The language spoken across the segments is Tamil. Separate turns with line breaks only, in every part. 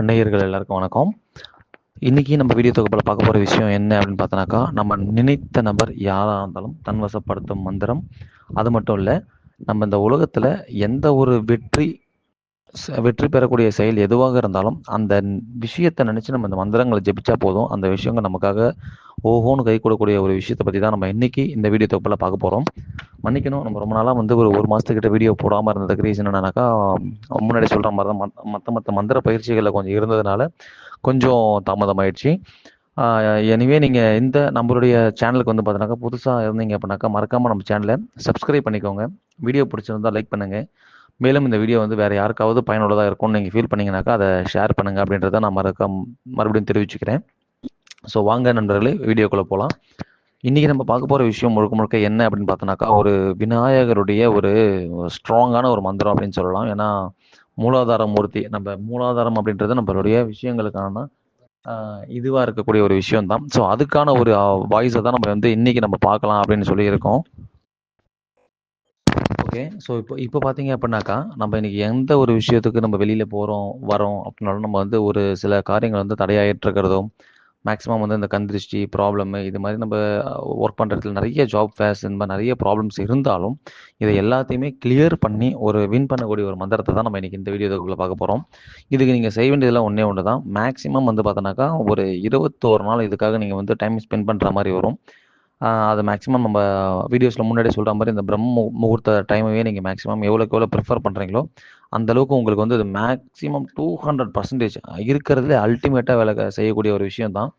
நேயர்கள் எல்லாருக்கும் வணக்கம். இன்னைக்கு நம்ம வீடியோ தொகுப்பில் பார்க்க போகிற விஷயம் என்ன அப்படின்னு பார்த்தோன்னாக்கா, நம்ம நினைத்த நபர் யாராக இருந்தாலும் தன்வசப்படுத்தும் மந்திரம். அது மட்டும் இல்லை, நம்ம இந்த உலகத்தில் எந்த ஒரு வெற்றி பெறக்கூடிய செயல் எதுவாக இருந்தாலும் அந்த விஷயத்தை நினச்சி நம்ம இந்த மந்திரங்களை ஜெபிச்சா போதும், அந்த விஷயங்கள் நமக்காக ஓஹோன்னு கை கொடுக்கக்கூடிய ஒரு விஷயத்தை பற்றி தான் நம்ம இன்னைக்கு இந்த வீடியோ தொகுப்பில் பார்க்க போகிறோம். மன்னிக்கணும், நம்ம ரொம்ப நாளாக ஒரு மாதத்துக்கிட்ட வீடியோ போடாமல் இருந்ததுக்கு ரீசன் என்னன்னாக்கா, முன்னாடி சொல்கிற மாதிரி தான் மற்ற மந்திர பயிற்சிகளில் கொஞ்சம் இருந்ததுனால கொஞ்சம் தாமதமாயிடுச்சு. எனிவே நீங்கள் இந்த நம்மளுடைய சேனலுக்கு பார்த்தீங்கன்னாக்கா புதுசாக இருந்தீங்க அப்படின்னாக்கா மறக்காமல் நம்ம சேனலை சப்ஸ்கிரைப் பண்ணிக்கோங்க. வீடியோ பிடிச்சிருந்தா லைக் பண்ணுங்கள். மேலும் இந்த வீடியோ வேறு யாருக்காவது பயனுள்ளதாக இருக்கும்னு நீங்கள் ஃபீல் பண்ணிங்கனாக்கா அதை ஷேர் பண்ணுங்கள் அப்படின்றத நான் மறுபடியும் தெரிவிச்சுக்கிறேன். ஸோ வாங்க நண்பர்களே, வீடியோக்குள்ளே போகலாம். இன்றைக்கி நம்ம பார்க்க போகிற விஷயம் முழுக்க முழுக்க என்ன அப்படின்னு பார்த்தோன்னாக்கா, ஒரு விநாயகருடைய ஒரு ஸ்ட்ராங்கான ஒரு மந்திரம் அப்படின்னு சொல்லலாம். ஏன்னா மூலாதார மூர்த்தி, நம்ம மூலாதாரம் அப்படின்றது நம்மளுடைய விஷயங்களுக்கான இதுவாக இருக்கக்கூடிய ஒரு விஷயம் தான். ஸோ அதுக்கான ஒரு வாய்ஸை தான் நம்ம இன்றைக்கி நம்ம பார்க்கலாம் அப்படின்னு சொல்லியிருக்கோம். ஓகே, ஸோ இப்போ பார்த்தீங்க அப்படின்னாக்கா, நம்ம இன்றைக்கி எந்த ஒரு விஷயத்துக்கு நம்ம வெளியில் போகிறோம் வரோம் அப்படின்னாலும் நம்ம ஒரு சில காரியங்கள் தடையாயிட்டு இருக்கிறதும், மேக்ஸிமம் இந்த கண் திருஷ்டி ப்ராப்ளமு, இது மாதிரி நம்ம ஒர்க் பண்ணுற இடத்துல நிறைய ஜாப் ஃபேர்ஸ் இந்த மாதிரி நிறைய ப்ராப்ளம்ஸ் இருந்தாலும் இதை எல்லாத்தையுமே கிளியர் பண்ணி ஒரு வின் பண்ணக்கூடிய ஒரு மந்திரத்தை தான் நம்ம இன்றைக்கி இந்த வீடியோக்குள்ளே பார்க்க போகிறோம். இதுக்கு நீங்கள் செய்ய வேண்டியதெல்லாம் ஒன்று தான். மேக்ஸிமம் பார்த்தோன்னாக்கா ஒரு 21 நாள் இதுக்காக நீங்கள் டைம் ஸ்பெண்ட் பண்ணுற மாதிரி வரும். அது மேக்ஸிமம் நம்ம வீடியோஸில் முன்னாடியே சொல்கிற மாதிரி இந்த பிரம்ம முகூர்த்த டைமையே நீங்கள் மேக்ஸிமம் எவ்வளோக்கு எவ்வளோ ப்ரிஃபர் பண்ணுறீங்களோ அந்தளவுக்கு உங்களுக்கு இது மேக்ஸிமம் 200% இருக்கிறதுல அல்டிமேட்டாக வேலை செய்யக்கூடிய ஒரு விஷயம் தான்.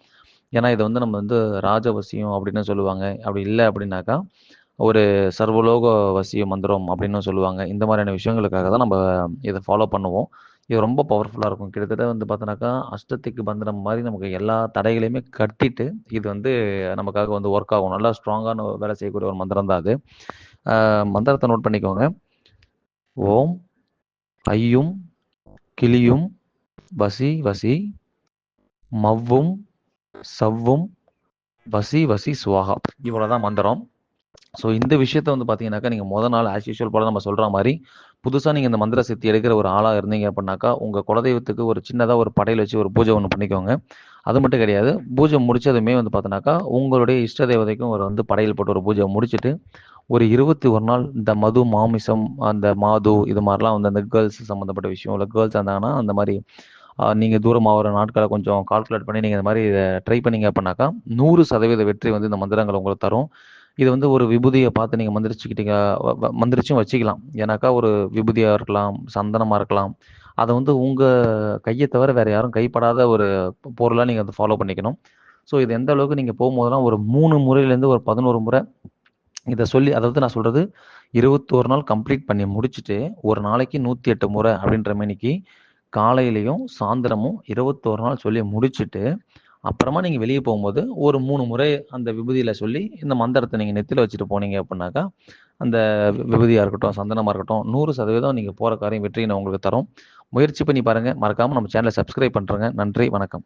ஏன்னா இதை நம்ம ராஜவசியம் அப்படின்னு சொல்லுவாங்க. அப்படி இல்லை அப்படின்னாக்கா ஒரு சர்வலோக வசிய மந்திரம் அப்படின்னு சொல்லுவாங்க. இந்த மாதிரியான விஷயங்களுக்காக தான் நம்ம இதை ஃபாலோ பண்ணுவோம். இது ரொம்ப பவர்ஃபுல்லாக இருக்கும். கிட்டத்தட்ட பார்த்தோன்னாக்கா அஷ்டத்துக்கு பந்தனம் மாதிரி நமக்கு எல்லா தடைகளையுமே கட்டிட்டு இது நமக்காக ஒர்க் ஆகும். நல்லா ஸ்ட்ராங்கான வேலை செய்யக்கூடிய ஒரு மந்திரம் தான் அது. மந்திரத்தை நோட் பண்ணிக்கோங்க. ஓம் ஐயும் கிளியும் வசி வசி மவ்வும் சவ்வும் வசி வசி சுவாகா. இவ்வளோதான் மந்திரம். ஸோ இந்த விஷயத்த பார்த்தீங்கன்னாக்கா, நீங்கள் முதல் நாள் ஆஸ் யூஷுவல் போல் நம்ம சொல்கிற மாதிரி புதுசாக நீங்கள் இந்த மந்திர சித்தி எடுக்கிற ஒரு ஆளாக இருந்தீங்க அப்படின்னாக்கா, உங்கள் குலதெய்வத்துக்கு ஒரு சின்னதாக ஒரு படையில் வச்சு ஒரு பூஜை ஒன்று பண்ணிக்கோங்க. அது மட்டும் கிடையாது, பூஜை முடித்ததுமே பார்த்தோன்னாக்கா உங்களுடைய இஷ்ட தேவதைக்கும் ஒரு படையல் போட்டு ஒரு பூஜை முடிச்சுட்டு ஒரு 21 நாள் இந்த மது மாமிசம் அந்த மாது இது மாதிரிலாம் அந்த கேர்ள்ஸ் சம்மந்தப்பட்ட விஷயம் இல்லை, கேர்ள்ஸ் இருந்தாங்கன்னா அந்த மாதிரி நீங்கள் தூரமாகிற நாட்களை கொஞ்சம் கால்குலேட் பண்ணி நீங்கள் இந்த மாதிரி இதை ட்ரை பண்ணீங்க அப்படின்னாக்கா 100% வெற்றி இந்த மந்திரங்கள் உங்களுக்கு தரும். இது ஒரு விபூதியை பார்த்து நீங்கள் மந்திரிச்சுக்கிட்டீங்க, மந்திரிச்சும் வச்சுக்கலாம். ஏன்னாக்கா ஒரு விபூதியாக இருக்கலாம், சந்தனமாக இருக்கலாம். அதை உங்கள் கையை தவிர வேறு யாரும் கைப்படாத ஒரு பொருளாக நீங்கள் ஃபாலோ பண்ணிக்கணும். ஸோ இது எந்த அளவுக்கு நீங்கள் போகும்போதெல்லாம் ஒரு 3 முறையிலேருந்து ஒரு 11 முறை இதை சொல்லி, அதாவது நான் சொல்கிறது 21 நாள் கம்ப்ளீட் பண்ணி முடிச்சுட்டு ஒரு நாளைக்கு 108 முறை அப்படின்ற மேனிக்கு காலையிலையும் சாயந்தரமும் 21 நாள் சொல்லி முடிச்சுட்டு அப்புறமா நீங்கள் வெளியே போகும்போது ஒரு 3 முறை அந்த விபூதியில் சொல்லி இந்த மந்திரத்தை நீங்கள் நெத்தியில் வச்சுட்டு போனீங்க அப்படின்னாக்கா அந்த விபூதியாக இருக்கட்டும் சந்தனமாக இருக்கட்டும் 100% நீங்கள் போகிற காரியம் வெற்றியை உங்களுக்கு தரும். முயற்சி பண்ணி பாருங்கள். மறக்காமல் நம்ம சேனலை சப்ஸ்கிரைப் பண்ணுறேங்க. நன்றி, வணக்கம்.